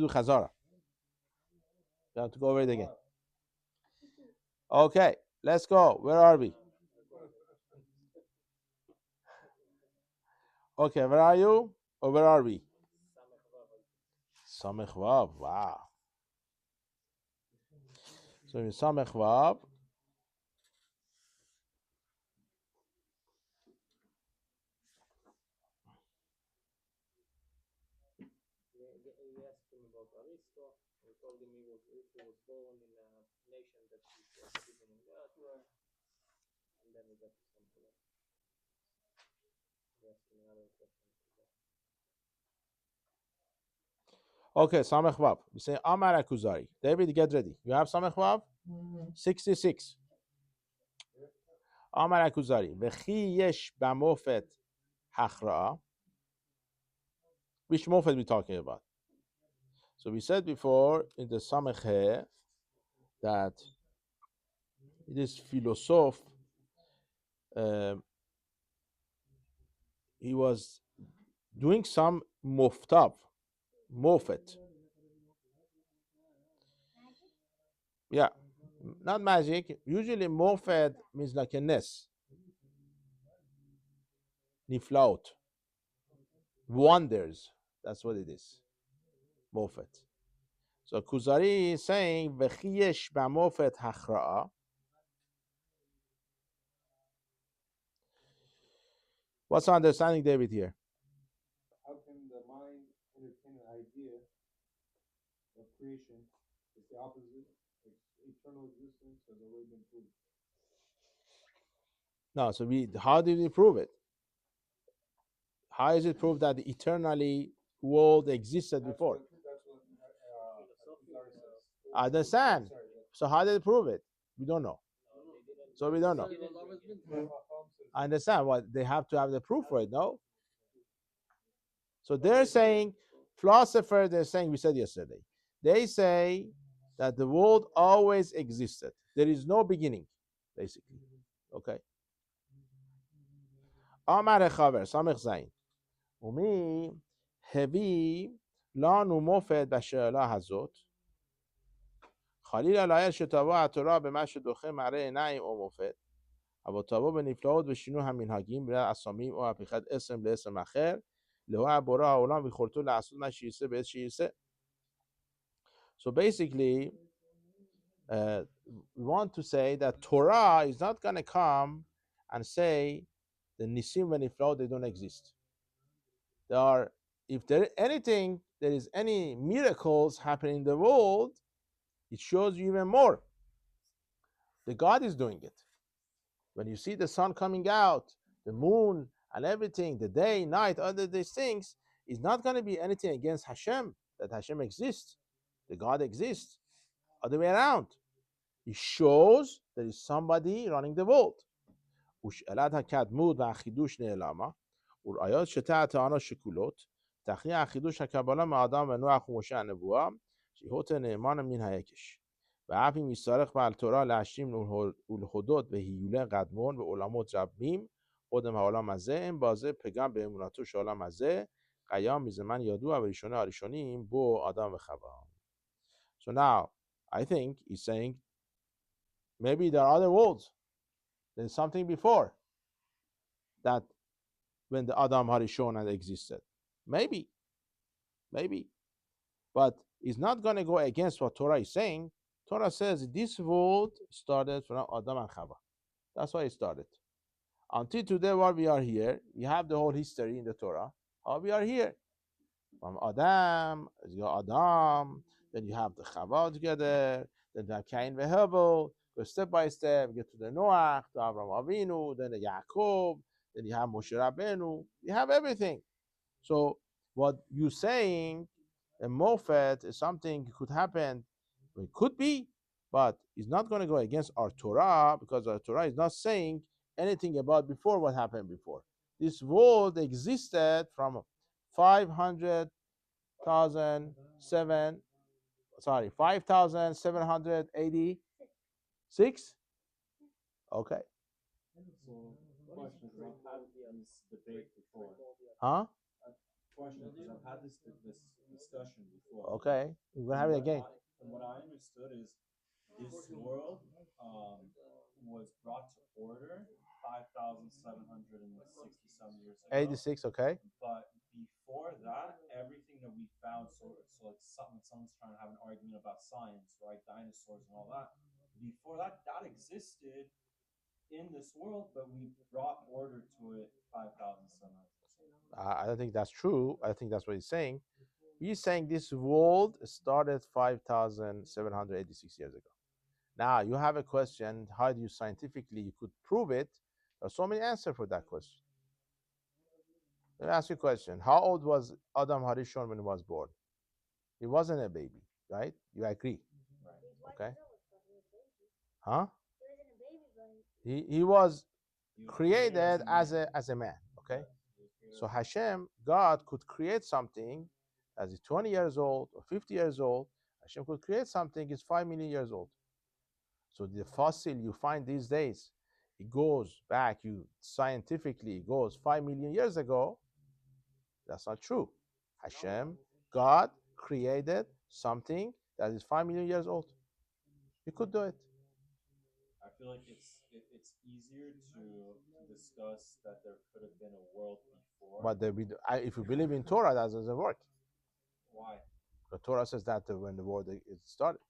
Do Chazara. You have to go over it again. Okay, let's go. Where are we? Okay, where are you? Or where are we? Samech Vav. Wow. So in Samech Vav, We asked him about Aristo. We told him he was born in a nation that is forbidden in literature, and then we got to something else. We asked him another question. okay, Samech Vav. We say Amar Akuzari. David, get ready. You have Samech Vav? 66. Amar Akuzari. V'chi yesh b'mofet hachra'a. Which mofet we talking about? So we said before in the Samech He that this philosopher, he was doing some moftav, mofet. Yeah, not magic. Usually mofet means like a nes, niflaot, wonders. That's what it is, mofet. So Kuzari is saying v'chiyesh b'mofet hachra'a. What's the understanding, David, here? How can the mind entertain an idea of creation if the opposite, eternal existence, has already been proved? No, so how did we prove it? How is it proved that the eternally world existed before? That's what Kuzari says. I understand. So how did they prove it? We don't know. So we don't know. I understand what they have to have the proof for it, no? So they're saying, philosophers, they're saying, we said yesterday, they say that the world always existed. There is no beginning, basically. Okay. Amar Chaver, Samech Zain. Umi, Hevi, Lanu Mofed, Bashala Hazot. خلیل لایل شتابا اتورا به مش دوخه مره نعیم او مفد ابو تابا به نفلات و شنو همین هاگیم بلا اسامیم او حقیقت اسم لاسم اخر لهو عبورا اولام بخورتو لعصود من شیرسه به شیرسه. So basically, we want to say that Torah is not going to come and say the Nisim and Niflaot, they don't exist. There are, if there anything, there is any miracles happening in the world, it shows you even more. The God is doing it. When you see the sun coming out, the moon and everything, the day, night, other these things, is not going to be anything against Hashem, that Hashem exists, the God exists. Other way around. It shows there is somebody running the world. ושאלת הקדמות והחידוש נעלמה, ולראיות שתי הטענות שקולות, תכריע החידוש הקבלה מאדם ונוח ומשה הנבואה, שהות נאמן מן היקש. ואף אם יצטרך בעל תורה להשלים ולהודות והיולי קדמון ועולמות רבים, קודם העולם הזה, הם בזה פגם באמונתו של העולם הזה, קיים מזמן ידוע וראשוני הראשונים, בו אדם וחווה. So now, I think he's saying, maybe there are other worlds. There's something before that when the Adam Harishon had existed. Maybe. But it's not going to go against what Torah is saying. Torah says this world started from Adam and Chava. That's why it started. Until today, while we are here, we have the whole history in the Torah, how we are here. From Adam, you got Adam, then you have the Chava together, then you have Cain and Hevel, go step by step, get to the Noach, to Avraham Avinu, then the Yaakov, then you have Moshe Rabbeinu, you have everything. So what you're saying, a mofet is something could happen, it could be, but it's not going to go against our Torah, because our Torah is not saying anything about before what happened before. This world existed from 5,786. Okay. So, question, because I've had this debate before. Huh? Question, because I've had this discussion before. Okay, we're gonna have it again. From what I understood is this world was brought to order 5,760 some years ago. 86. Okay. But before that, everything that we found, so like someone's trying to have an argument about science, right? Dinosaurs and all that. Before that, that existed in this world, but we brought order to it 5,700. I don't think that's true. I think that's what he's saying. He's saying this world started 5,786 years ago. Now you have a question. How do you scientifically you could prove it? There are so many answers for that question. Let me ask you a question. How old was Adam Harishon when he was born? He wasn't a baby, right? You agree? Okay. Huh? He was created as a man. Okay. So Hashem, God could create something as is 20 years old or 50 years old. Hashem could create something is 5 million years old. So the fossil you find these days, it goes back, you scientifically it goes 5 million years ago. That's not true. Hashem, God created something that is 5 million years old. You could do it. I feel like it's easier to discuss that there could have been a world before. But if you believe in Torah, that doesn't work. Why? The Torah says that when the world it started.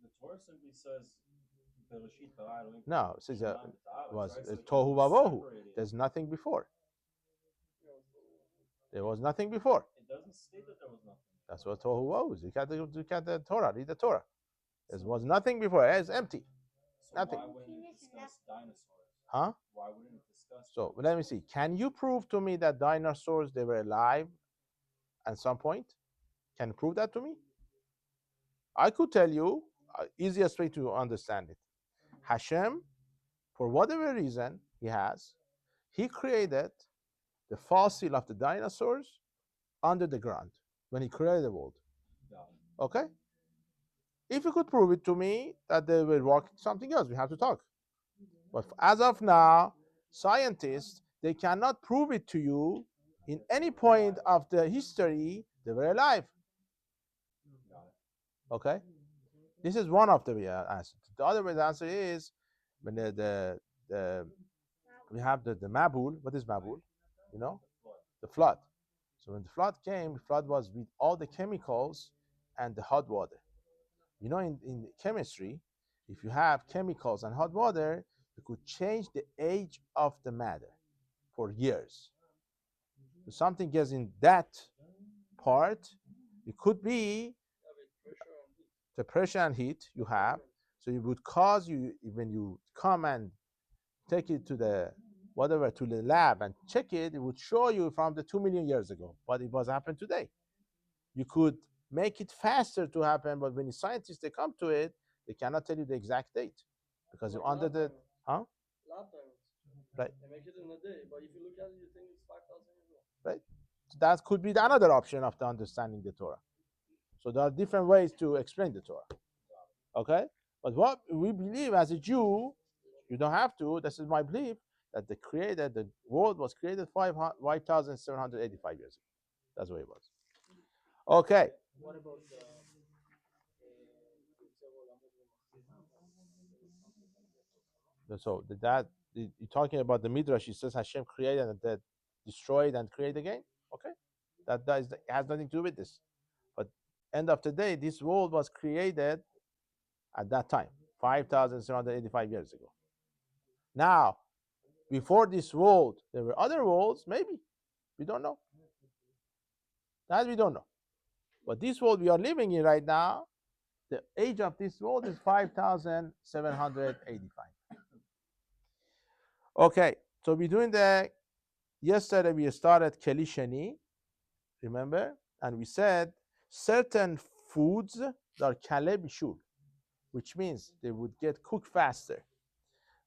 The Torah simply says, no, it says was right? Tohu Vavohu. There's nothing before. There was nothing before. It doesn't state that there was nothing. That's what Tohu Vavohu is. You can't the Torah. Read the Torah. There was nothing before. It's empty. So nothing. Why wouldn't it discuss dinosaurs? Huh? Why wouldn't it discuss? So let me see. Can you prove to me that dinosaurs they were alive at some point? Can you prove that to me? I could tell you easiest way to understand it. Hashem, for whatever reason he created the fossil of the dinosaurs under the ground when he created the world. Okay? If you could prove it to me that they were walking something else, we have to talk. But as of now, scientists, they cannot prove it to you in any point of the history they were alive. Okay? This is one of the answers. The other answer is when we have the Mabul. What is Mabul? You know? The flood. So when the flood came, the flood was with all the chemicals and the hot water. You know, in chemistry, if you have chemicals and hot water, you could change the age of the matter for years. So something gets in that part, it could be the pressure and heat you have. So it would cause you, when you come and take it to the lab and check it, it would show you from the 2 million years ago, but it was happened today. You could make it faster to happen, but when the scientists they come to it, they cannot tell you the exact date because you're under the lab diamonds. Right. They make it in a day, but if you look at it, you think it's 5,000 years old. Right. So that could be another option of the understanding the Torah. So there are different ways to explain the Torah. Okay? But what we believe as a Jew, you don't have to, this is my belief, that the world was created 5,785 years ago. That's what it was. Okay. What about So that you're talking about the Midrash, it says Hashem created and then destroyed and create again. Okay. That has nothing to do with this. But end of the day, this world was created at that time, 5,785 years ago. Now, before this world, there were other worlds, maybe. We don't know. That we don't know. But this world we are living in right now, the age of this world is 5,785. Okay, so we're doing yesterday we started Keli Sheni, remember? And we said certain foods are Kale Bishul, which means they would get cooked faster.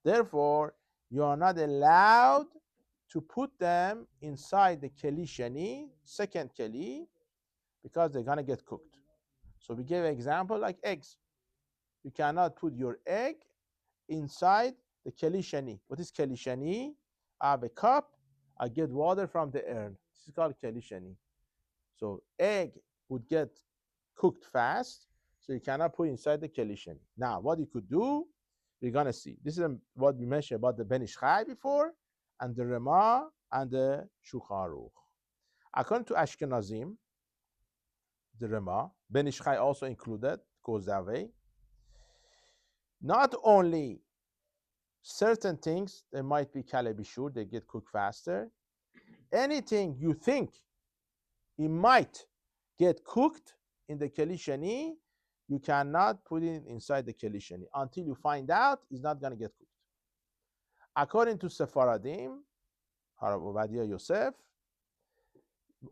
Therefore, you are not allowed to put them inside the Keli Sheni, second Keli, because they're going to get cooked. So we gave an example like eggs. You cannot put your egg inside the Keli Sheni. What is Keli Sheni? I have a cup, I get water from the urn. This is called Keli Sheni. So egg would get cooked fast, so you cannot put inside the keli sheni. Now, what you could do, we're gonna see. This is what we mentioned about the Ben Ish Chai before, and the Rema and the Shulchan Aruch. According to Ashkenazim, the Rema, Ben Ish Chai also included, goes that way. Not only certain things, they might be kale bishur, they get cooked faster. Anything you think it might get cooked in the keli sheni, you cannot put it inside the keli sheni until you find out it's not going to get cooked. According to Sephardim, Harav Ovadia Yosef,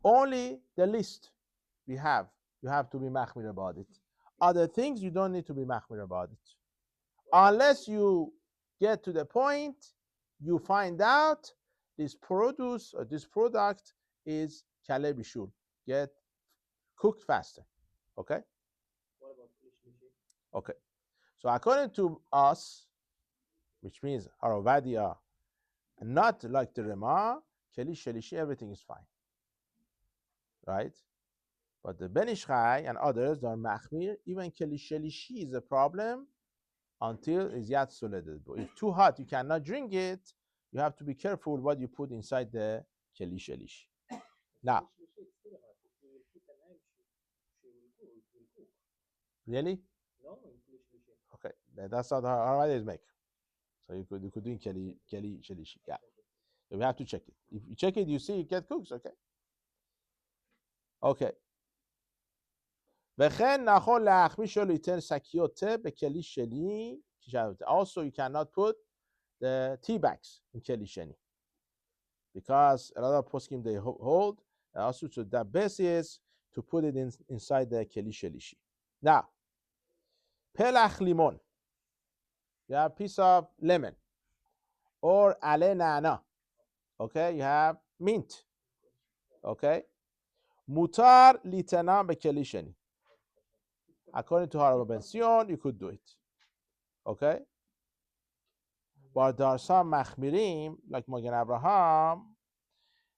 only the list we have, you have to be machmir about it. Other things you don't need to be machmir about it. Unless you get to the point you find out this produce or this product is kale bishul, get cooked faster. Okay? What about Lish? Okay. So according to us, which means Haravadia, and not like the Rema, Keli Shelishi, everything is fine. Right? But the Ben Ish Chai and others are Machmir, even Keli Shelishi is a problem until it's Yat Soleded. But if too hot, you cannot drink it, you have to be careful what you put inside the Keli Shelishi. Now, really? No, okay, that's not how it is make. So you could do in Keli Shelishi. Yeah. So we have to check it. If you check it, you see it get cooked, okay? Okay. Also, you cannot put the tea bags in keli sheni because a lot of poskim they hold. Also, so the best is to put it inside the keli shelishi. Now, pelach limon. You have a piece of lemon or ale nana. Okay, you have mint. Okay, mutar litana bekeli sheni. According to Harav Ben Sion, you could do it. Okay, but there are some machmirim like Magen Abraham.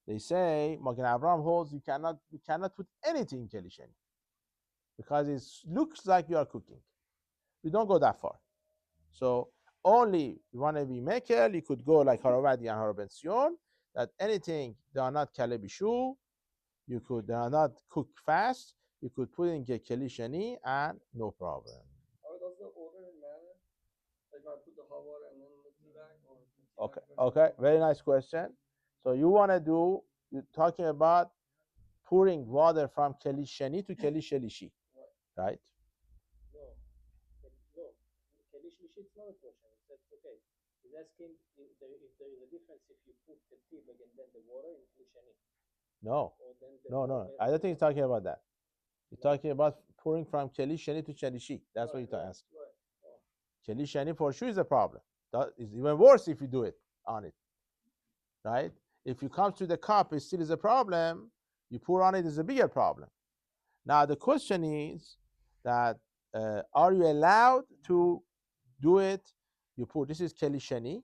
They say Magen Abraham holds you cannot put anything in keli sheni because it looks like you are cooking. We don't go that far. So only you want to be maker, you could go like Haravadi and Harav Ben Sion, that anything they are not kale bishu, they are not cooked fast, you could put in keli sheni and no problem. How does the order matter? Like I put the hot water and then the tea bag, Okay, very nice question. So you want to do, you're talking about pouring water from keli sheni to keli shelishi, right? No. Keli shlishi, it's not a question. That's okay. He's asking if there is a difference if you put the tea bag and then the water in keli sheni. No. I don't think he's talking about that. He's talking about pouring from keli sheni to shelishi. That's what you're asking. Keli sheni for sure is a problem. That is even worse if you do it on it, right? If you come to the cup, it still is a problem. You pour on it is a bigger problem. Now the question is that are you allowed to do it? You pour. This is keli sheni.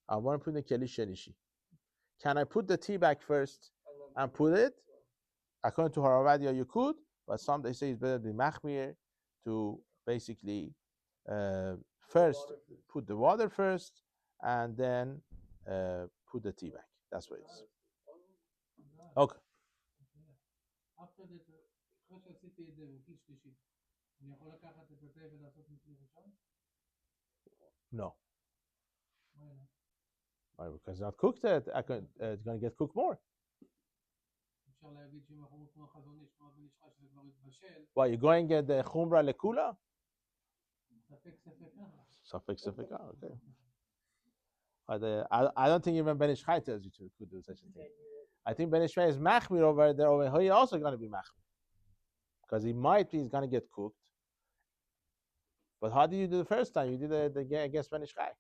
I want to put the keli shelishi. Can I put the tea back first and put it? According to Haravadia, you could, but some they say it's better to be machmir to basically first put the water first and then put the tea back. That's what it is. Okay. After that, אחרי שעשיתי את זה בכלי שלישי, אני יכול לקחת את התה ולעשות מכלי ראשון? No. Why? Because it's not cooked yet. It's going to get cooked more. אפשר להגיד שאם אנחנו כמו החזון איש, כמו הבן אישך, שזה כבר התבשל. Why, you going to get the chumra lekula? ספק ספקה. Okay. I don't think even Ben Ish Chai tells you to could do such a thing. I think Ben Ish Chai is machmir over there. Over here, also going to be machmir because he's going to get cooked. But how did you do the first time? You did it against Ben Ish Chai.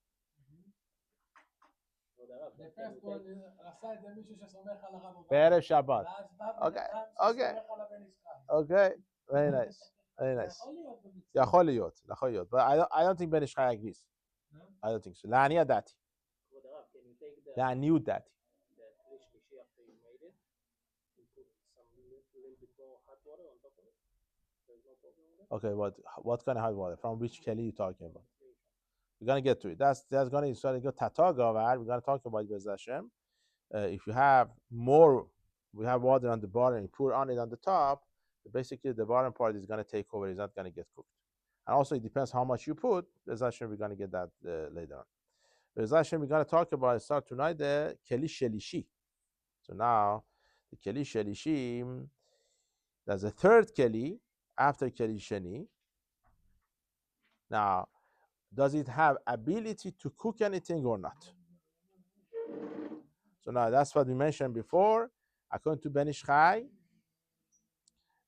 The first one, עשה את זה מישהו שסומך על הרב. בערב שבת. Okay. Very nice. יכול להיות. But I don't think Ben Ish Chai agrees. I don't think so. לעניות דעתי. לעניות דעתי. after you made it, you put some little bit more hot water on top of it. Okay, what kind of hot water? From which keli you talking about? We're gonna get to it. That's gonna start to go tataga. We're gonna talk about Bez Hashem. If you have more, we have water on the bottom and you pour on it on the top, basically the bottom part is going to take over. It's not going to get cooked. And also it depends how much you put. Bez Hashem, we're going to get that later on. Bez Hashem, we're going to talk about, start tonight, the keli shelishi. So now the keli shelishi, there's a third keli after keli sheni. Now, does it have ability to cook anything or not? So now that's what we mentioned before. According to Ben Ish Chai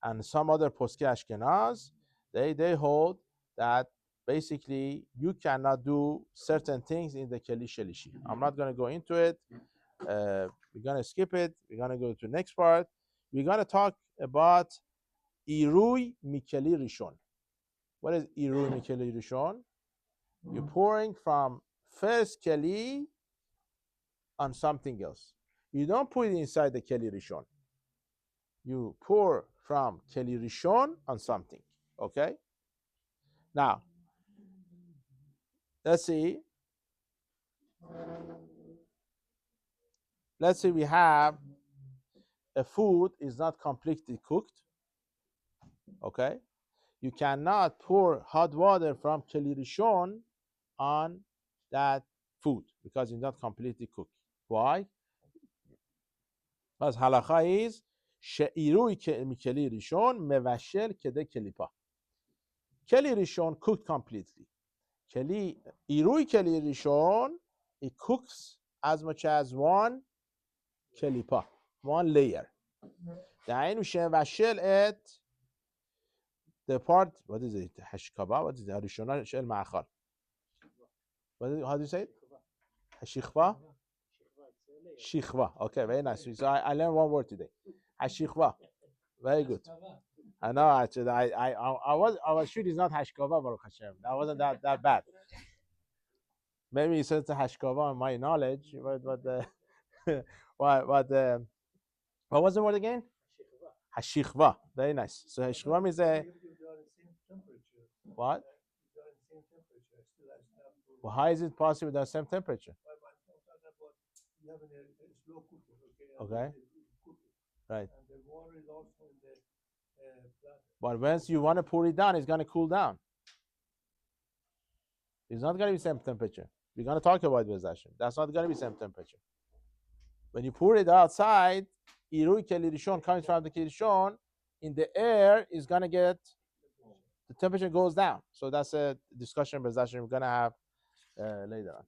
and some other Poskei Ashkenaz, they hold that basically you cannot do certain things in the Keli Shelishi. I'm not going to go into it. We're going to skip it. We're going to go to the next part. We're going to talk about Irui Mikeli Rishon. What is Irui Mikeli Rishon? You're pouring from first Keli on something else. You don't put it inside the Keli Rishon. You pour from Keli Rishon on something. Okay? Now, let's see. Let's say we have a food is not completely cooked. Okay? You cannot pour hot water from Keli Rishon on that food because it's not completely cooked. Why? Because halacha is she'irui Keli Rishon mevashel kede kelipa. Keli Rishon cooked completely. Irui Keli Rishon, it cooks as much as one kelipa, one layer. The part, what is it? Hashkaba? What is it? Harishona shel ma'achal. How do you say it? Hashichva? Shichva. Okay, very nice. So I learned one word today. Hashichva. Very good. I know. Actually, I was sure it's not Hashkava, Baruch Hashem. That wasn't that bad. Maybe it's a Hashkava in my knowledge, but what was the word again? Hashichva. Very nice. So Hashkava means a what? Well, how is it possible with the same temperature? Okay. Right. But once you want to pour it down, it's going to cool down. It's not going to be same temperature. We're going to talk about Bez Hashem. That's not going to be same temperature. When you pour it outside, Irui Keli Rishon coming from the Keli Rishon, in the air is going to get, the temperature goes down. So that's a discussion Bez Hashem we're going to have later on.